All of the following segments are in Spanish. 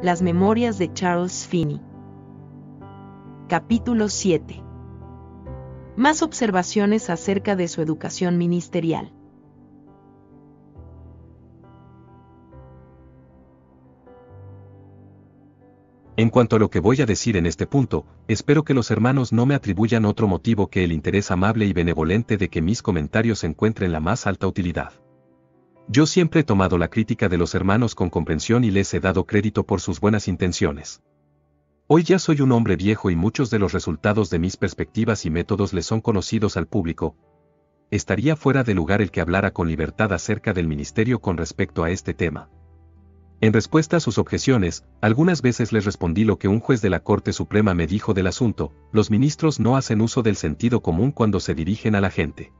Las memorias de Charles Finney. Capítulo 7. Más observaciones acerca de su educación ministerial. En cuanto a lo que voy a decir en este punto, espero que los hermanos no me atribuyan otro motivo que el interés amable y benevolente de que mis comentarios encuentren la más alta utilidad. Yo siempre he tomado la crítica de los hermanos con comprensión y les he dado crédito por sus buenas intenciones. Hoy ya soy un hombre viejo y muchos de los resultados de mis perspectivas y métodos les son conocidos al público. Estaría fuera de lugar el que hablara con libertad acerca del ministerio con respecto a este tema. En respuesta a sus objeciones, algunas veces les respondí lo que un juez de la Corte Suprema me dijo del asunto: los ministros no hacen uso del sentido común cuando se dirigen a la gente.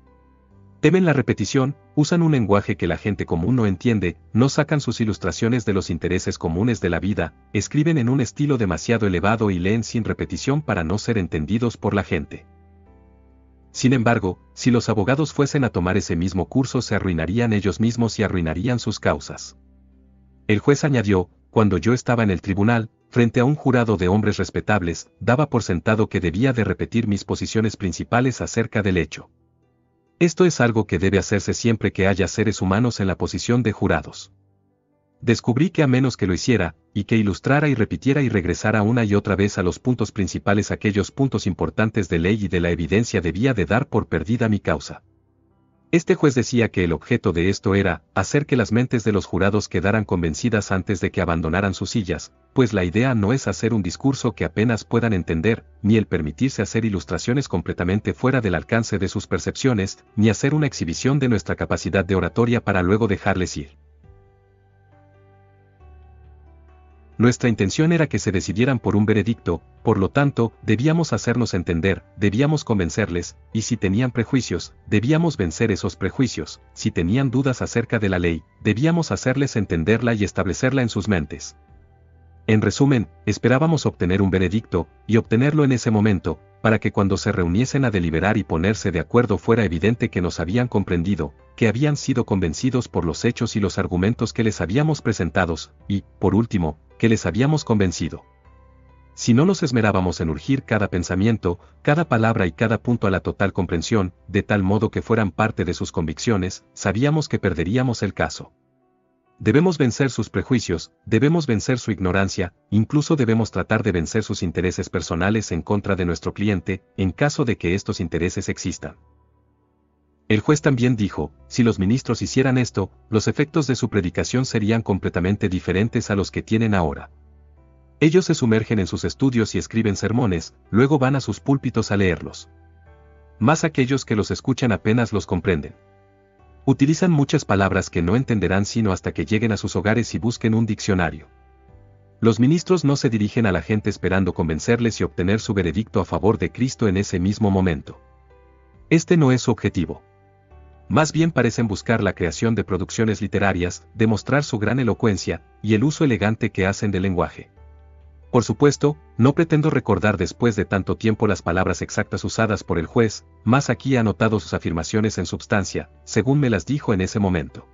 Temen la repetición, usan un lenguaje que la gente común no entiende, no sacan sus ilustraciones de los intereses comunes de la vida, escriben en un estilo demasiado elevado y leen sin repetición para no ser entendidos por la gente. Sin embargo, si los abogados fuesen a tomar ese mismo curso se arruinarían ellos mismos y arruinarían sus causas. El juez añadió: cuando yo estaba en el tribunal, frente a un jurado de hombres respetables, daba por sentado que debía de repetir mis posiciones principales acerca del hecho. Esto es algo que debe hacerse siempre que haya seres humanos en la posición de jurados. Descubrí que a menos que lo hiciera, y que ilustrara y repitiera y regresara una y otra vez a los puntos principales, aquellos puntos importantes de ley y de la evidencia, debía de dar por perdida mi causa. Este juez decía que el objeto de esto era hacer que las mentes de los jurados quedaran convencidas antes de que abandonaran sus sillas, pues la idea no es hacer un discurso que apenas puedan entender, ni el permitirse hacer ilustraciones completamente fuera del alcance de sus percepciones, ni hacer una exhibición de nuestra capacidad de oratoria para luego dejarles ir. Nuestra intención era que se decidieran por un veredicto, por lo tanto, debíamos hacernos entender, debíamos convencerles, y si tenían prejuicios, debíamos vencer esos prejuicios, si tenían dudas acerca de la ley, debíamos hacerles entenderla y establecerla en sus mentes. En resumen, esperábamos obtener un veredicto, y obtenerlo en ese momento, para que cuando se reuniesen a deliberar y ponerse de acuerdo fuera evidente que nos habían comprendido, que habían sido convencidos por los hechos y los argumentos que les habíamos presentados, y, por último, que les habíamos convencido. Si no nos esmerábamos en urgir cada pensamiento, cada palabra y cada punto a la total comprensión, de tal modo que fueran parte de sus convicciones, sabíamos que perderíamos el caso. Debemos vencer sus prejuicios, debemos vencer su ignorancia, incluso debemos tratar de vencer sus intereses personales en contra de nuestro cliente, en caso de que estos intereses existan. El juez también dijo: si los ministros hicieran esto, los efectos de su predicación serían completamente diferentes a los que tienen ahora. Ellos se sumergen en sus estudios y escriben sermones, luego van a sus púlpitos a leerlos. Mas aquellos que los escuchan apenas los comprenden. Utilizan muchas palabras que no entenderán sino hasta que lleguen a sus hogares y busquen un diccionario. Los ministros no se dirigen a la gente esperando convencerles y obtener su veredicto a favor de Cristo en ese mismo momento. Este no es su objetivo. Más bien parecen buscar la creación de producciones literarias, demostrar su gran elocuencia, y el uso elegante que hacen del lenguaje. Por supuesto, no pretendo recordar después de tanto tiempo las palabras exactas usadas por el juez, mas aquí he anotado sus afirmaciones en substancia, según me las dijo en ese momento.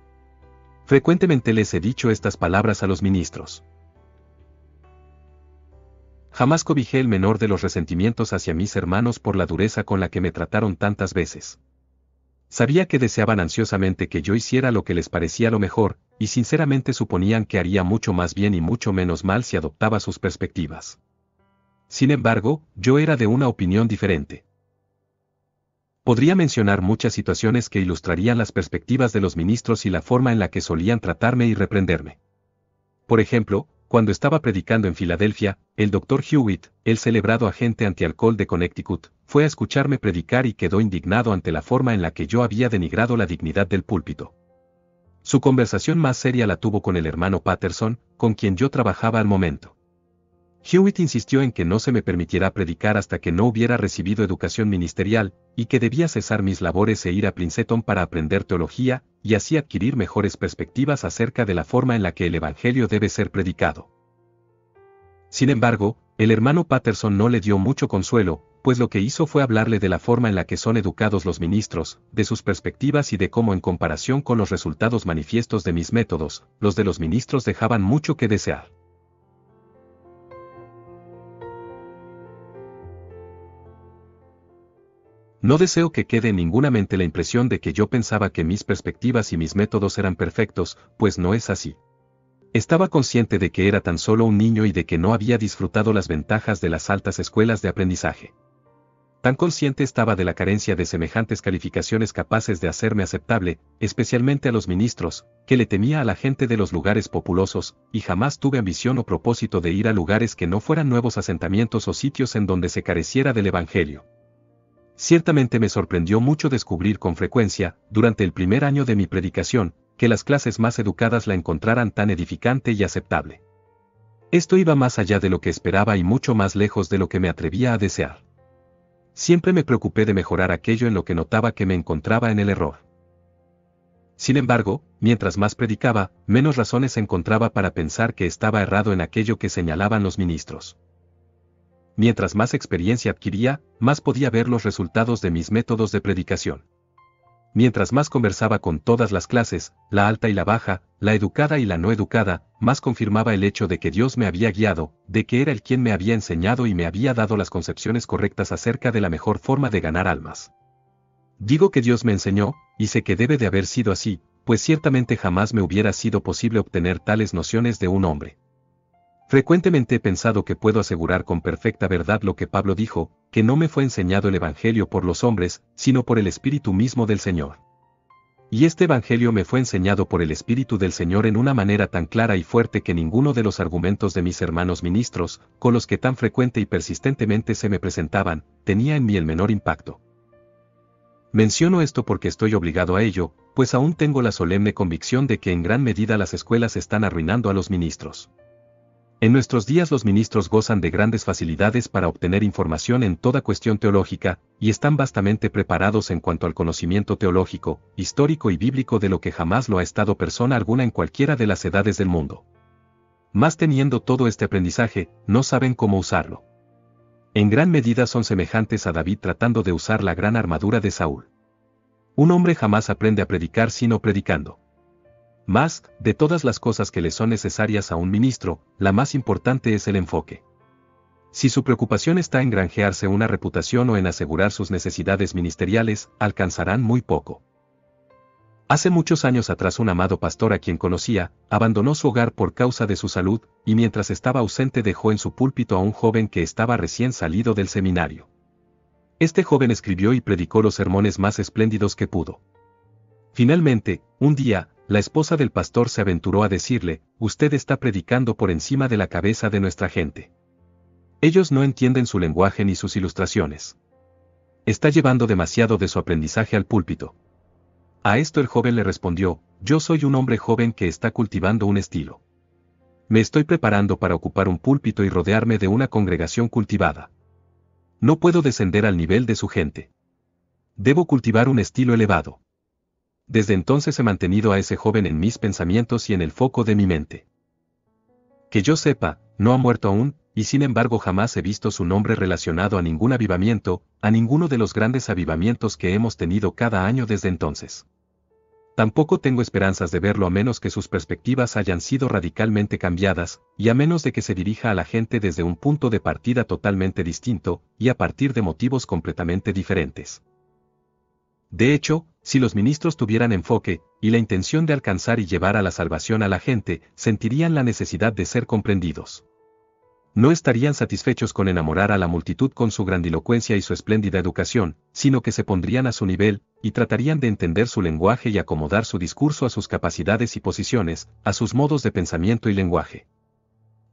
Frecuentemente les he dicho estas palabras a los ministros. Jamás cobijé el menor de los resentimientos hacia mis hermanos por la dureza con la que me trataron tantas veces. Sabía que deseaban ansiosamente que yo hiciera lo que les parecía lo mejor, y sinceramente suponían que haría mucho más bien y mucho menos mal si adoptaba sus perspectivas. Sin embargo, yo era de una opinión diferente. Podría mencionar muchas situaciones que ilustrarían las perspectivas de los ministros y la forma en la que solían tratarme y reprenderme. Por ejemplo, cuando estaba predicando en Filadelfia, el Dr. Hewitt, el celebrado agente antialcohol de Connecticut, fue a escucharme predicar y quedó indignado ante la forma en la que yo había denigrado la dignidad del púlpito. Su conversación más seria la tuvo con el hermano Patterson, con quien yo trabajaba al momento. Hewitt insistió en que no se me permitiera predicar hasta que no hubiera recibido educación ministerial, y que debía cesar mis labores e ir a Princeton para aprender teología, y así adquirir mejores perspectivas acerca de la forma en la que el Evangelio debe ser predicado. Sin embargo, el hermano Patterson no le dio mucho consuelo, pues lo que hizo fue hablarle de la forma en la que son educados los ministros, de sus perspectivas y de cómo en comparación con los resultados manifiestos de mis métodos, los de los ministros dejaban mucho que desear. No deseo que quede en ninguna mente la impresión de que yo pensaba que mis perspectivas y mis métodos eran perfectos, pues no es así. Estaba consciente de que era tan solo un niño y de que no había disfrutado las ventajas de las altas escuelas de aprendizaje. Tan consciente estaba de la carencia de semejantes calificaciones capaces de hacerme aceptable, especialmente a los ministros, que le temía a la gente de los lugares populosos, y jamás tuve ambición o propósito de ir a lugares que no fueran nuevos asentamientos o sitios en donde se careciera del Evangelio. Ciertamente me sorprendió mucho descubrir con frecuencia, durante el primer año de mi predicación, que las clases más educadas la encontraran tan edificante y aceptable. Esto iba más allá de lo que esperaba y mucho más lejos de lo que me atrevía a desear. Siempre me preocupé de mejorar aquello en lo que notaba que me encontraba en el error. Sin embargo, mientras más predicaba, menos razones encontraba para pensar que estaba errado en aquello que señalaban los ministros. Mientras más experiencia adquiría, más podía ver los resultados de mis métodos de predicación. Mientras más conversaba con todas las clases, la alta y la baja, la educada y la no educada, más confirmaba el hecho de que Dios me había guiado, de que era Él quien me había enseñado y me había dado las concepciones correctas acerca de la mejor forma de ganar almas. Digo que Dios me enseñó, y sé que debe de haber sido así, pues ciertamente jamás me hubiera sido posible obtener tales nociones de un hombre. Frecuentemente he pensado que puedo asegurar con perfecta verdad lo que Pablo dijo, que no me fue enseñado el Evangelio por los hombres, sino por el Espíritu mismo del Señor. Y este Evangelio me fue enseñado por el Espíritu del Señor en una manera tan clara y fuerte que ninguno de los argumentos de mis hermanos ministros, con los que tan frecuente y persistentemente se me presentaban, tenía en mí el menor impacto. Menciono esto porque estoy obligado a ello, pues aún tengo la solemne convicción de que en gran medida las escuelas están arruinando a los ministros. En nuestros días los ministros gozan de grandes facilidades para obtener información en toda cuestión teológica, y están vastamente preparados en cuanto al conocimiento teológico, histórico y bíblico de lo que jamás lo ha estado persona alguna en cualquiera de las edades del mundo. Mas teniendo todo este aprendizaje, no saben cómo usarlo. En gran medida son semejantes a David tratando de usar la gran armadura de Saúl. Un hombre jamás aprende a predicar sino predicando. Mas, de todas las cosas que le son necesarias a un ministro, la más importante es el enfoque. Si su preocupación está en granjearse una reputación o en asegurar sus necesidades ministeriales, alcanzarán muy poco. Hace muchos años atrás un amado pastor a quien conocía, abandonó su hogar por causa de su salud, y mientras estaba ausente dejó en su púlpito a un joven que estaba recién salido del seminario. Este joven escribió y predicó los sermones más espléndidos que pudo. Finalmente, un día, la esposa del pastor se aventuró a decirle, «Usted está predicando por encima de la cabeza de nuestra gente. Ellos no entienden su lenguaje ni sus ilustraciones. Está llevando demasiado de su aprendizaje al púlpito». A esto el joven le respondió, «Yo soy un hombre joven que está cultivando un estilo. Me estoy preparando para ocupar un púlpito y rodearme de una congregación cultivada. No puedo descender al nivel de su gente. Debo cultivar un estilo elevado». Desde entonces he mantenido a ese joven en mis pensamientos y en el foco de mi mente. Que yo sepa, no ha muerto aún, y sin embargo jamás he visto su nombre relacionado a ningún avivamiento, a ninguno de los grandes avivamientos que hemos tenido cada año desde entonces. Tampoco tengo esperanzas de verlo a menos que sus perspectivas hayan sido radicalmente cambiadas, y a menos de que se dirija a la gente desde un punto de partida totalmente distinto, y a partir de motivos completamente diferentes. De hecho, si los ministros tuvieran enfoque, y la intención de alcanzar y llevar a la salvación a la gente, sentirían la necesidad de ser comprendidos. No estarían satisfechos con enamorar a la multitud con su grandilocuencia y su espléndida educación, sino que se pondrían a su nivel, y tratarían de entender su lenguaje y acomodar su discurso a sus capacidades y posiciones, a sus modos de pensamiento y lenguaje.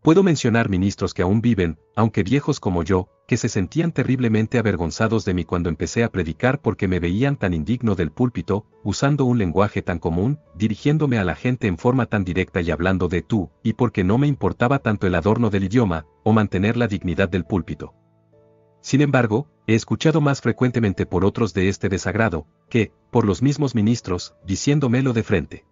Puedo mencionar ministros que aún viven, aunque viejos como yo, que se sentían terriblemente avergonzados de mí cuando empecé a predicar porque me veían tan indigno del púlpito, usando un lenguaje tan común, dirigiéndome a la gente en forma tan directa y hablando de tú, y porque no me importaba tanto el adorno del idioma, o mantener la dignidad del púlpito. Sin embargo, he escuchado más frecuentemente por otros de este desagrado, que, por los mismos ministros, diciéndomelo de frente.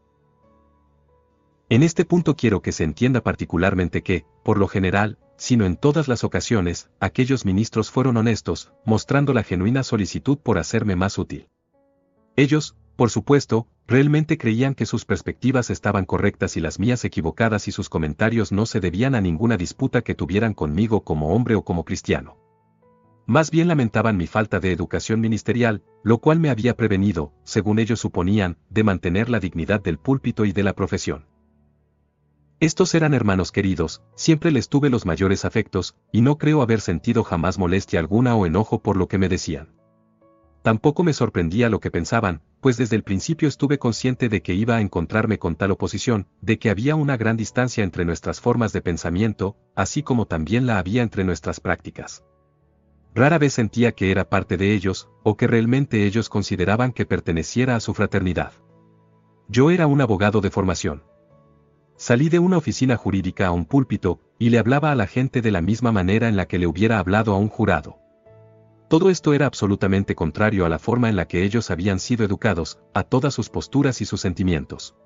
En este punto quiero que se entienda particularmente que, por lo general, sino en todas las ocasiones, aquellos ministros fueron honestos, mostrando la genuina solicitud por hacerme más útil. Ellos, por supuesto, realmente creían que sus perspectivas estaban correctas y las mías equivocadas y sus comentarios no se debían a ninguna disputa que tuvieran conmigo como hombre o como cristiano. Más bien lamentaban mi falta de educación ministerial, lo cual me había prevenido, según ellos suponían, de mantener la dignidad del púlpito y de la profesión. Estos eran hermanos queridos, siempre les tuve los mayores afectos, y no creo haber sentido jamás molestia alguna o enojo por lo que me decían. Tampoco me sorprendía lo que pensaban, pues desde el principio estuve consciente de que iba a encontrarme con tal oposición, de que había una gran distancia entre nuestras formas de pensamiento, así como también la había entre nuestras prácticas. Rara vez sentía que era parte de ellos, o que realmente ellos consideraban que perteneciera a su fraternidad. Yo era un abogado de formación. Salí de una oficina jurídica a un púlpito, y le hablaba a la gente de la misma manera en la que le hubiera hablado a un jurado. Todo esto era absolutamente contrario a la forma en la que ellos habían sido educados, a todas sus posturas y sus sentimientos.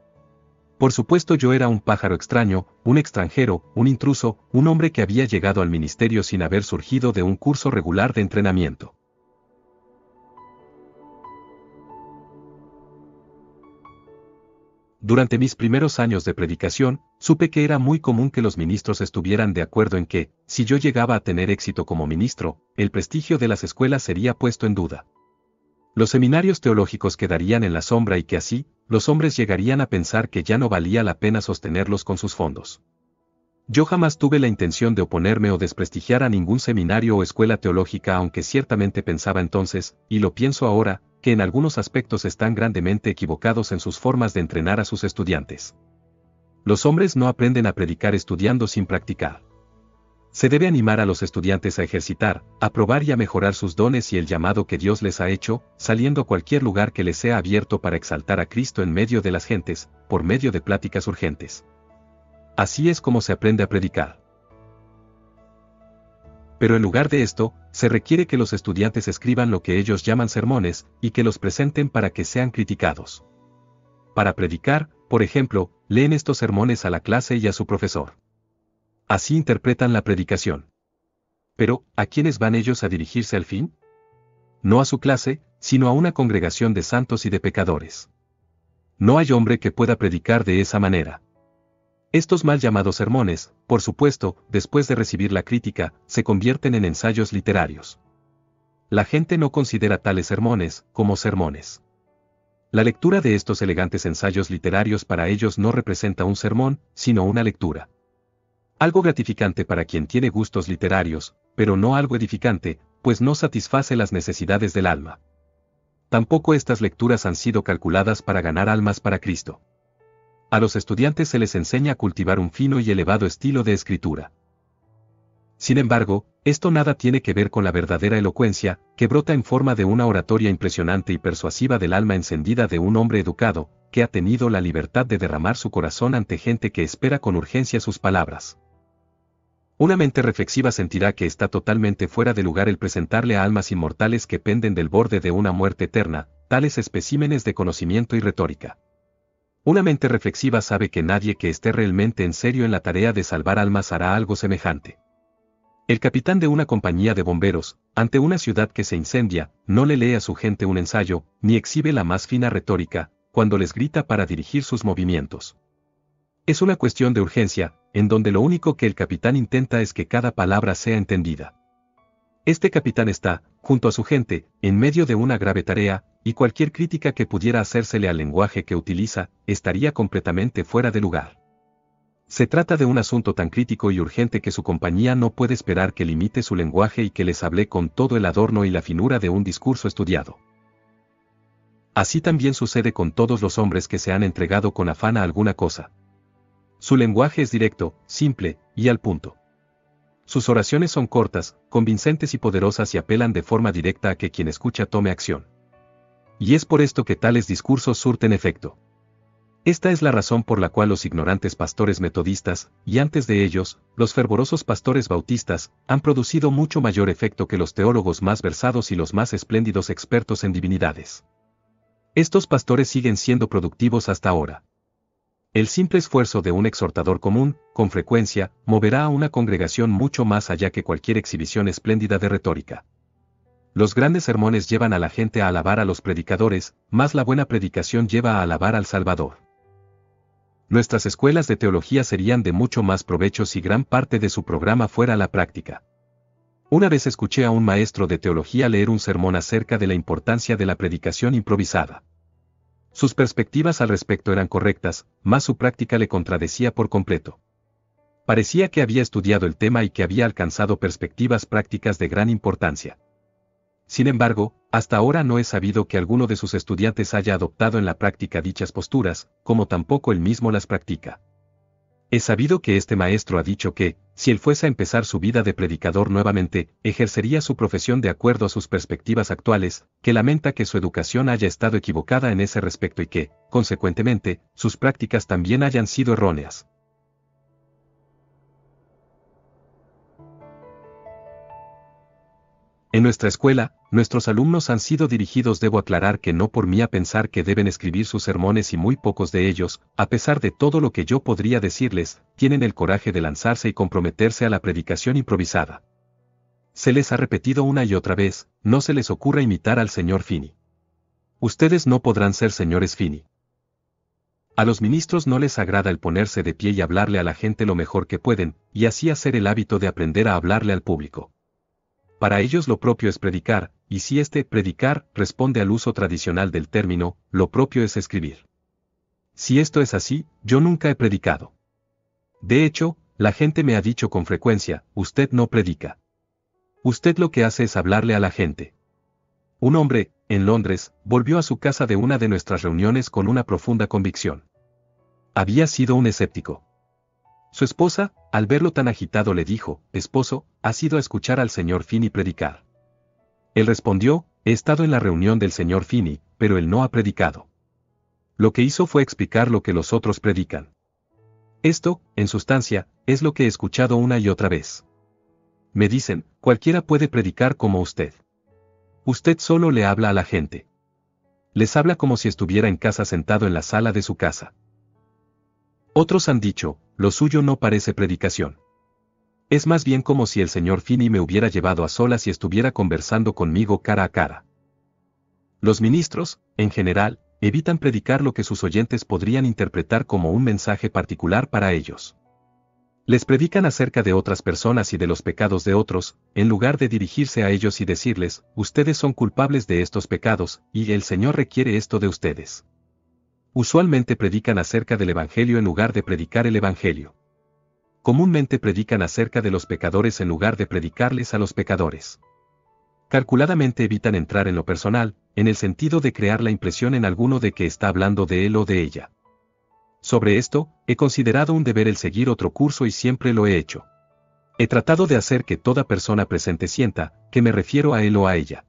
Por supuesto yo era un pájaro extraño, un extranjero, un intruso, un hombre que había llegado al ministerio sin haber surgido de un curso regular de entrenamiento. Durante mis primeros años de predicación, supe que era muy común que los ministros estuvieran de acuerdo en que, si yo llegaba a tener éxito como ministro, el prestigio de las escuelas sería puesto en duda. Los seminarios teológicos quedarían en la sombra y que así, los hombres llegarían a pensar que ya no valía la pena sostenerlos con sus fondos. Yo jamás tuve la intención de oponerme o desprestigiar a ningún seminario o escuela teológica, aunque ciertamente pensaba entonces, y lo pienso ahora, que en algunos aspectos están grandemente equivocados en sus formas de entrenar a sus estudiantes. Los hombres no aprenden a predicar estudiando sin practicar. Se debe animar a los estudiantes a ejercitar, a probar y a mejorar sus dones y el llamado que Dios les ha hecho, saliendo a cualquier lugar que les sea abierto para exaltar a Cristo en medio de las gentes, por medio de pláticas urgentes. Así es como se aprende a predicar. Pero en lugar de esto, se requiere que los estudiantes escriban lo que ellos llaman sermones, y que los presenten para que sean criticados. Para predicar, por ejemplo, leen estos sermones a la clase y a su profesor. Así interpretan la predicación. Pero, ¿a quiénes van ellos a dirigirse al fin? No a su clase, sino a una congregación de santos y de pecadores. No hay hombre que pueda predicar de esa manera. Estos mal llamados sermones, por supuesto, después de recibir la crítica, se convierten en ensayos literarios. La gente no considera tales sermones como sermones. La lectura de estos elegantes ensayos literarios para ellos no representa un sermón, sino una lectura. Algo gratificante para quien tiene gustos literarios, pero no algo edificante, pues no satisface las necesidades del alma. Tampoco estas lecturas han sido calculadas para ganar almas para Cristo. A los estudiantes se les enseña a cultivar un fino y elevado estilo de escritura. Sin embargo, esto nada tiene que ver con la verdadera elocuencia, que brota en forma de una oratoria impresionante y persuasiva del alma encendida de un hombre educado, que ha tenido la libertad de derramar su corazón ante gente que espera con urgencia sus palabras. Una mente reflexiva sentirá que está totalmente fuera de lugar el presentarle a almas inmortales que penden del borde de una muerte eterna, tales especímenes de conocimiento y retórica. Una mente reflexiva sabe que nadie que esté realmente en serio en la tarea de salvar almas hará algo semejante. El capitán de una compañía de bomberos, ante una ciudad que se incendia, no le lee a su gente un ensayo, ni exhibe la más fina retórica, cuando les grita para dirigir sus movimientos. Es una cuestión de urgencia, en donde lo único que el capitán intenta es que cada palabra sea entendida. Este capitán está, junto a su gente, en medio de una grave tarea, y cualquier crítica que pudiera hacérsele al lenguaje que utiliza, estaría completamente fuera de lugar. Se trata de un asunto tan crítico y urgente que su compañía no puede esperar que limite su lenguaje y que les hable con todo el adorno y la finura de un discurso estudiado. Así también sucede con todos los hombres que se han entregado con afán a alguna cosa. Su lenguaje es directo, simple, y al punto. Sus oraciones son cortas, convincentes y poderosas y apelan de forma directa a que quien escucha tome acción. Y es por esto que tales discursos surten efecto. Esta es la razón por la cual los ignorantes pastores metodistas, y antes de ellos, los fervorosos pastores bautistas, han producido mucho mayor efecto que los teólogos más versados y los más espléndidos expertos en divinidades. Estos pastores siguen siendo productivos hasta ahora. El simple esfuerzo de un exhortador común, con frecuencia, moverá a una congregación mucho más allá que cualquier exhibición espléndida de retórica. Los grandes sermones llevan a la gente a alabar a los predicadores, más la buena predicación lleva a alabar al Salvador. Nuestras escuelas de teología serían de mucho más provecho si gran parte de su programa fuera la práctica. Una vez escuché a un maestro de teología leer un sermón acerca de la importancia de la predicación improvisada. Sus perspectivas al respecto eran correctas, mas su práctica le contradecía por completo. Parecía que había estudiado el tema y que había alcanzado perspectivas prácticas de gran importancia. Sin embargo, hasta ahora no he sabido que alguno de sus estudiantes haya adoptado en la práctica dichas posturas, como tampoco él mismo las practica. He sabido que este maestro ha dicho que, si él fuese a empezar su vida de predicador nuevamente, ejercería su profesión de acuerdo a sus perspectivas actuales, que lamenta que su educación haya estado equivocada en ese respecto y que, consecuentemente, sus prácticas también hayan sido erróneas. En nuestra escuela, nuestros alumnos han sido dirigidos. Debo aclarar que no por mí a pensar que deben escribir sus sermones y muy pocos de ellos, a pesar de todo lo que yo podría decirles, tienen el coraje de lanzarse y comprometerse a la predicación improvisada. Se les ha repetido una y otra vez, no se les ocurra imitar al señor Finney. Ustedes no podrán ser señores Finney. A los ministros no les agrada el ponerse de pie y hablarle a la gente lo mejor que pueden, y así hacer el hábito de aprender a hablarle al público. Para ellos lo propio es predicar, y si predicar responde al uso tradicional del término, lo propio es escribir. Si esto es así, yo nunca he predicado. De hecho, la gente me ha dicho con frecuencia, usted no predica. Usted lo que hace es hablarle a la gente. Un hombre, en Londres, volvió a su casa de una de nuestras reuniones con una profunda convicción. Había sido un escéptico. Su esposa, al verlo tan agitado, le dijo, esposo, ¿has ido a escuchar al señor Finney predicar? Él respondió, he estado en la reunión del señor Finney, pero él no ha predicado. Lo que hizo fue explicar lo que los otros predican. Esto, en sustancia, es lo que he escuchado una y otra vez. Me dicen, cualquiera puede predicar como usted. Usted solo le habla a la gente. Les habla como si estuviera en casa sentado en la sala de su casa. Otros han dicho, lo suyo no parece predicación. Es más bien como si el señor Finney me hubiera llevado a solas y estuviera conversando conmigo cara a cara. Los ministros, en general, evitan predicar lo que sus oyentes podrían interpretar como un mensaje particular para ellos. Les predican acerca de otras personas y de los pecados de otros, en lugar de dirigirse a ellos y decirles, ustedes son culpables de estos pecados, y el Señor requiere esto de ustedes. Usualmente predican acerca del Evangelio en lugar de predicar el Evangelio. Comúnmente predican acerca de los pecadores en lugar de predicarles a los pecadores. Calculadamente evitan entrar en lo personal, en el sentido de crear la impresión en alguno de que está hablando de él o de ella. Sobre esto, he considerado un deber el seguir otro curso y siempre lo he hecho. He tratado de hacer que toda persona presente sienta, que me refiero a él o a ella.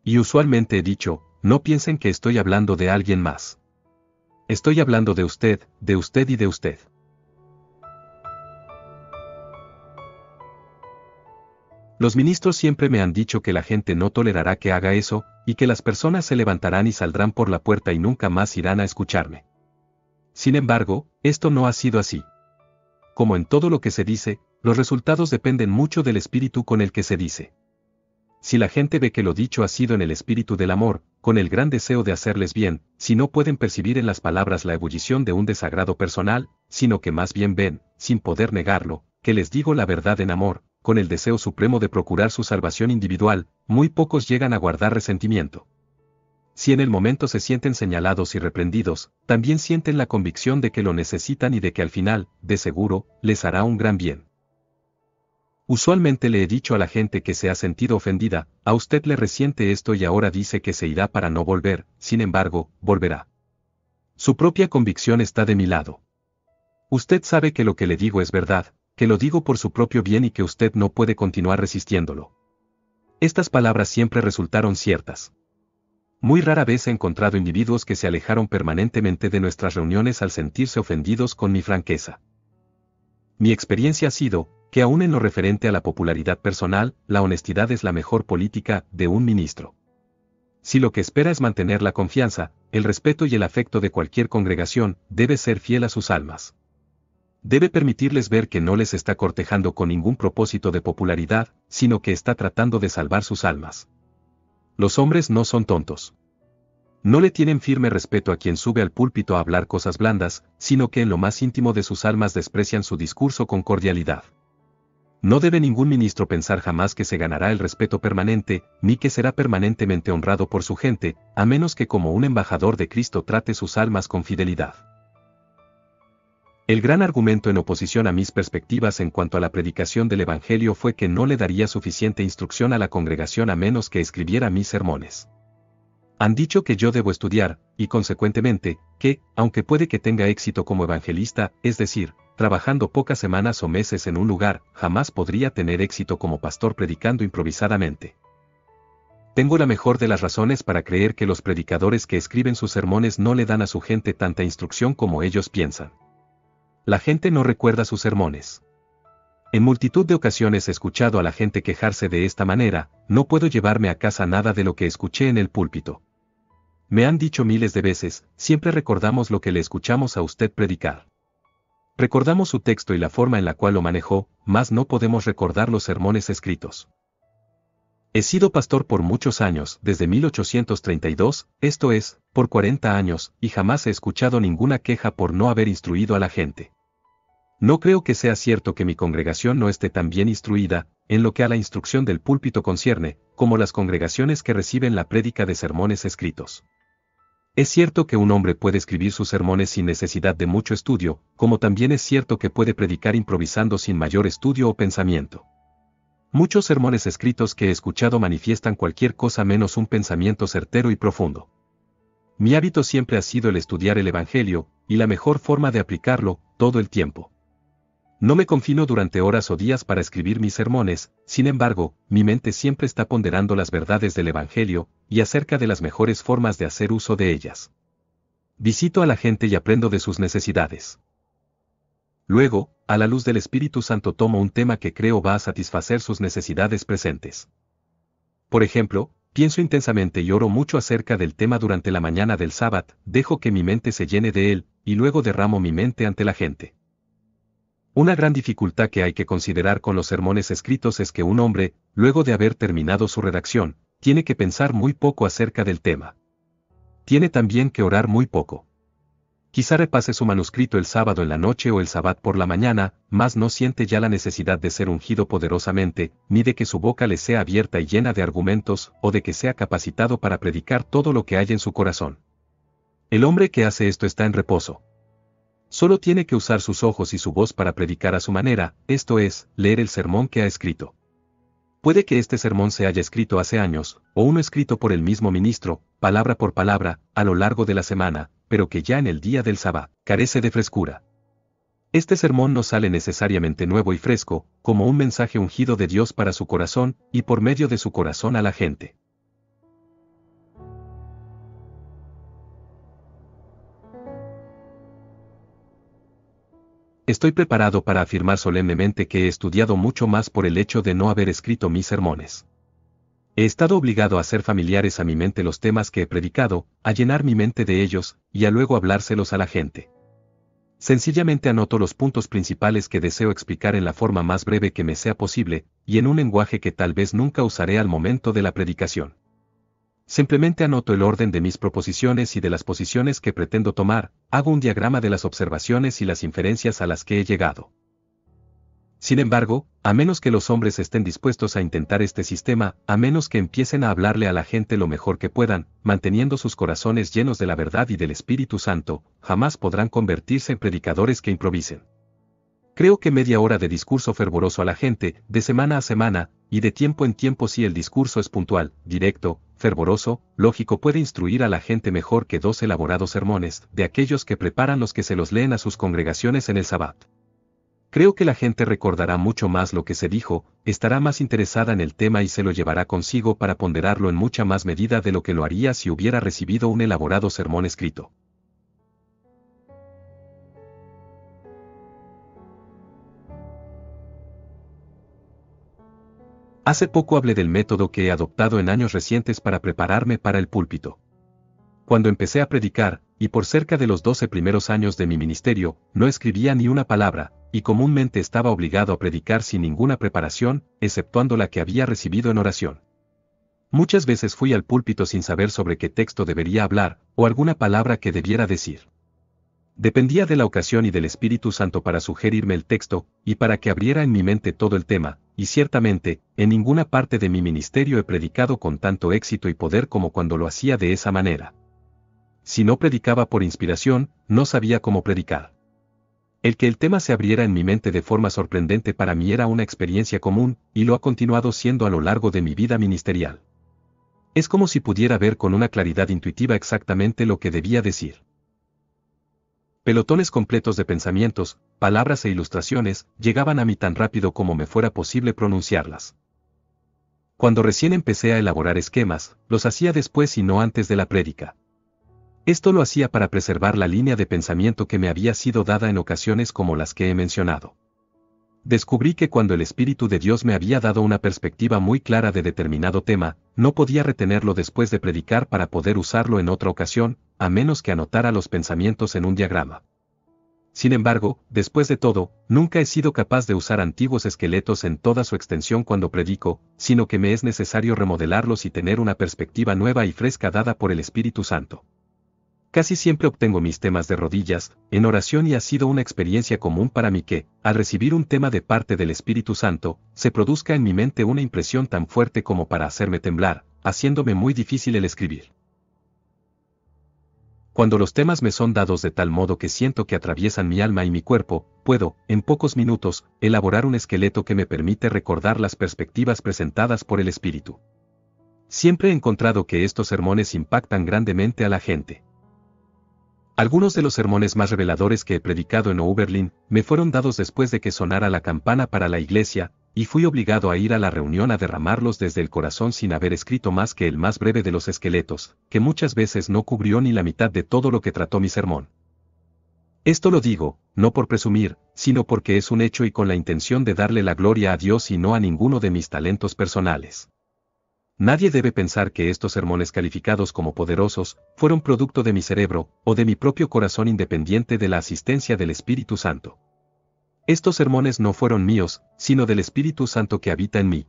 Y usualmente he dicho, no piensen que estoy hablando de alguien más. Estoy hablando de usted y de usted. Los ministros siempre me han dicho que la gente no tolerará que haga eso, y que las personas se levantarán y saldrán por la puerta y nunca más irán a escucharme. Sin embargo, esto no ha sido así. Como en todo lo que se dice, los resultados dependen mucho del espíritu con el que se dice. Si la gente ve que lo dicho ha sido en el espíritu del amor, con el gran deseo de hacerles bien, si no pueden percibir en las palabras la ebullición de un desagrado personal, sino que más bien ven, sin poder negarlo, que les digo la verdad en amor, con el deseo supremo de procurar su salvación individual, muy pocos llegan a guardar resentimiento. Si en el momento se sienten señalados y reprendidos, también sienten la convicción de que lo necesitan y de que al final, de seguro, les hará un gran bien. Usualmente le he dicho a la gente que se ha sentido ofendida, a usted le resiente esto y ahora dice que se irá para no volver, sin embargo, volverá. Su propia convicción está de mi lado. Usted sabe que lo que le digo es verdad, que lo digo por su propio bien y que usted no puede continuar resistiéndolo. Estas palabras siempre resultaron ciertas. Muy rara vez he encontrado individuos que se alejaron permanentemente de nuestras reuniones al sentirse ofendidos con mi franqueza. Mi experiencia ha sido, que aún en lo referente a la popularidad personal, la honestidad es la mejor política de un ministro. Si lo que espera es mantener la confianza, el respeto y el afecto de cualquier congregación, debe ser fiel a sus almas. Debe permitirles ver que no les está cortejando con ningún propósito de popularidad, sino que está tratando de salvar sus almas. Los hombres no son tontos. No le tienen firme respeto a quien sube al púlpito a hablar cosas blandas, sino que en lo más íntimo de sus almas desprecian su discurso con cordialidad. No debe ningún ministro pensar jamás que se ganará el respeto permanente, ni que será permanentemente honrado por su gente, a menos que como un embajador de Cristo trate sus almas con fidelidad. El gran argumento en oposición a mis perspectivas en cuanto a la predicación del Evangelio fue que no le daría suficiente instrucción a la congregación a menos que escribiera mis sermones. Han dicho que yo debo estudiar, y consecuentemente, que, aunque puede que tenga éxito como evangelista, es decir, trabajando pocas semanas o meses en un lugar, jamás podría tener éxito como pastor predicando improvisadamente. Tengo la mejor de las razones para creer que los predicadores que escriben sus sermones no le dan a su gente tanta instrucción como ellos piensan. La gente no recuerda sus sermones. En multitud de ocasiones he escuchado a la gente quejarse de esta manera: no puedo llevarme a casa nada de lo que escuché en el púlpito. Me han dicho miles de veces: siempre recordamos lo que le escuchamos a usted predicar. Recordamos su texto y la forma en la cual lo manejó, mas no podemos recordar los sermones escritos. He sido pastor por muchos años, desde 1832, esto es, por 40 años, y jamás he escuchado ninguna queja por no haber instruido a la gente. No creo que sea cierto que mi congregación no esté tan bien instruida, en lo que a la instrucción del púlpito concierne, como las congregaciones que reciben la prédica de sermones escritos. Es cierto que un hombre puede escribir sus sermones sin necesidad de mucho estudio, como también es cierto que puede predicar improvisando sin mayor estudio o pensamiento. Muchos sermones escritos que he escuchado manifiestan cualquier cosa menos un pensamiento certero y profundo. Mi hábito siempre ha sido el estudiar el Evangelio, y la mejor forma de aplicarlo, todo el tiempo. No me confino durante horas o días para escribir mis sermones, sin embargo, mi mente siempre está ponderando las verdades del Evangelio, y acerca de las mejores formas de hacer uso de ellas. Visito a la gente y aprendo de sus necesidades. Luego, a la luz del Espíritu Santo tomo un tema que creo va a satisfacer sus necesidades presentes. Por ejemplo, pienso intensamente y oro mucho acerca del tema durante la mañana del sábado, dejo que mi mente se llene de él, y luego derramo mi mente ante la gente. Una gran dificultad que hay que considerar con los sermones escritos es que un hombre, luego de haber terminado su redacción, tiene que pensar muy poco acerca del tema. Tiene también que orar muy poco. Quizá repase su manuscrito el sábado en la noche o el sábado por la mañana, mas no siente ya la necesidad de ser ungido poderosamente, ni de que su boca le sea abierta y llena de argumentos, o de que sea capacitado para predicar todo lo que hay en su corazón. El hombre que hace esto está en reposo. Solo tiene que usar sus ojos y su voz para predicar a su manera, esto es, leer el sermón que ha escrito. Puede que este sermón se haya escrito hace años, o uno escrito por el mismo ministro, palabra por palabra, a lo largo de la semana, pero que ya en el día del sábado, carece de frescura. Este sermón no sale necesariamente nuevo y fresco, como un mensaje ungido de Dios para su corazón, y por medio de su corazón a la gente. Estoy preparado para afirmar solemnemente que he estudiado mucho más por el hecho de no haber escrito mis sermones. He estado obligado a hacer familiares a mi mente los temas que he predicado, a llenar mi mente de ellos, y a luego hablárselos a la gente. Sencillamente anoto los puntos principales que deseo explicar en la forma más breve que me sea posible, y en un lenguaje que tal vez nunca usaré al momento de la predicación. Simplemente anoto el orden de mis proposiciones y de las posiciones que pretendo tomar, hago un diagrama de las observaciones y las inferencias a las que he llegado. Sin embargo, a menos que los hombres estén dispuestos a intentar este sistema, a menos que empiecen a hablarle a la gente lo mejor que puedan, manteniendo sus corazones llenos de la verdad y del Espíritu Santo, jamás podrán convertirse en predicadores que improvisen. Creo que media hora de discurso fervoroso a la gente, de semana a semana, y de tiempo en tiempo si el discurso es puntual, directo, fervoroso, lógico puede instruir a la gente mejor que 2 elaborados sermones, de aquellos que preparan los que se los leen a sus congregaciones en el sábado. Creo que la gente recordará mucho más lo que se dijo, estará más interesada en el tema y se lo llevará consigo para ponderarlo en mucha más medida de lo que lo haría si hubiera recibido un elaborado sermón escrito. Hace poco hablé del método que he adoptado en años recientes para prepararme para el púlpito. Cuando empecé a predicar, y por cerca de los 12 primeros años de mi ministerio, no escribía ni una palabra, y comúnmente estaba obligado a predicar sin ninguna preparación, exceptuando la que había recibido en oración. Muchas veces fui al púlpito sin saber sobre qué texto debería hablar, o alguna palabra que debiera decir. Dependía de la ocasión y del Espíritu Santo para sugerirme el texto, y para que abriera en mi mente todo el tema, y ciertamente, en ninguna parte de mi ministerio he predicado con tanto éxito y poder como cuando lo hacía de esa manera. Si no predicaba por inspiración, no sabía cómo predicar. El que el tema se abriera en mi mente de forma sorprendente para mí era una experiencia común, y lo ha continuado siendo a lo largo de mi vida ministerial. Es como si pudiera ver con una claridad intuitiva exactamente lo que debía decir. Pelotones completos de pensamientos, palabras e ilustraciones llegaban a mí tan rápido como me fuera posible pronunciarlas. Cuando recién empecé a elaborar esquemas, los hacía después y no antes de la prédica. Esto lo hacía para preservar la línea de pensamiento que me había sido dada en ocasiones como las que he mencionado. Descubrí que cuando el Espíritu de Dios me había dado una perspectiva muy clara de determinado tema, no podía retenerlo después de predicar para poder usarlo en otra ocasión, a menos que anotara los pensamientos en un diagrama. Sin embargo, después de todo, nunca he sido capaz de usar antiguos esqueletos en toda su extensión cuando predico, sino que me es necesario remodelarlos y tener una perspectiva nueva y fresca dada por el Espíritu Santo. Casi siempre obtengo mis temas de rodillas, en oración, y ha sido una experiencia común para mí que, al recibir un tema de parte del Espíritu Santo, se produzca en mi mente una impresión tan fuerte como para hacerme temblar, haciéndome muy difícil el escribir. Cuando los temas me son dados de tal modo que siento que atraviesan mi alma y mi cuerpo, puedo, en pocos minutos, elaborar un esqueleto que me permite recordar las perspectivas presentadas por el Espíritu. Siempre he encontrado que estos sermones impactan grandemente a la gente. Algunos de los sermones más reveladores que he predicado en Oberlin me fueron dados después de que sonara la campana para la iglesia, y fui obligado a ir a la reunión a derramarlos desde el corazón sin haber escrito más que el más breve de los esqueletos, que muchas veces no cubrió ni la mitad de todo lo que trató mi sermón. Esto lo digo, no por presumir, sino porque es un hecho y con la intención de darle la gloria a Dios y no a ninguno de mis talentos personales. Nadie debe pensar que estos sermones calificados como poderosos fueron producto de mi cerebro o de mi propio corazón independiente de la asistencia del Espíritu Santo. Estos sermones no fueron míos, sino del Espíritu Santo que habita en mí.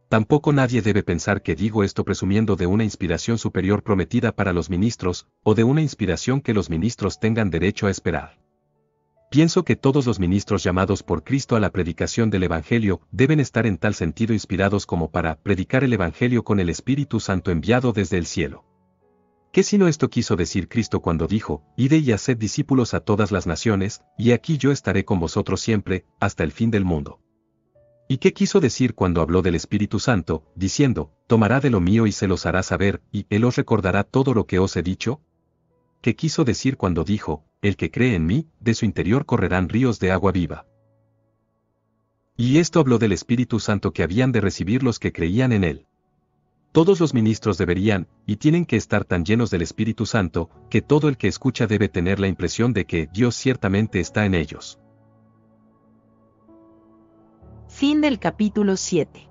Tampoco nadie debe pensar que digo esto presumiendo de una inspiración superior prometida para los ministros, o de una inspiración que los ministros tengan derecho a esperar. Pienso que todos los ministros llamados por Cristo a la predicación del Evangelio deben estar en tal sentido inspirados como para predicar el Evangelio con el Espíritu Santo enviado desde el cielo. ¿Qué sino esto quiso decir Cristo cuando dijo, «Id y haced discípulos a todas las naciones, y aquí yo estaré con vosotros siempre, hasta el fin del mundo»? ¿Y qué quiso decir cuando habló del Espíritu Santo, diciendo, «Tomará de lo mío y se los hará saber, y Él os recordará todo lo que os he dicho»? ¿Qué quiso decir cuando dijo, «El que cree en mí, de su interior correrán ríos de agua viva»? Y esto habló del Espíritu Santo que habían de recibir los que creían en Él. Todos los ministros deberían, y tienen que estar tan llenos del Espíritu Santo, que todo el que escucha debe tener la impresión de que Dios ciertamente está en ellos. Fin del capítulo 7.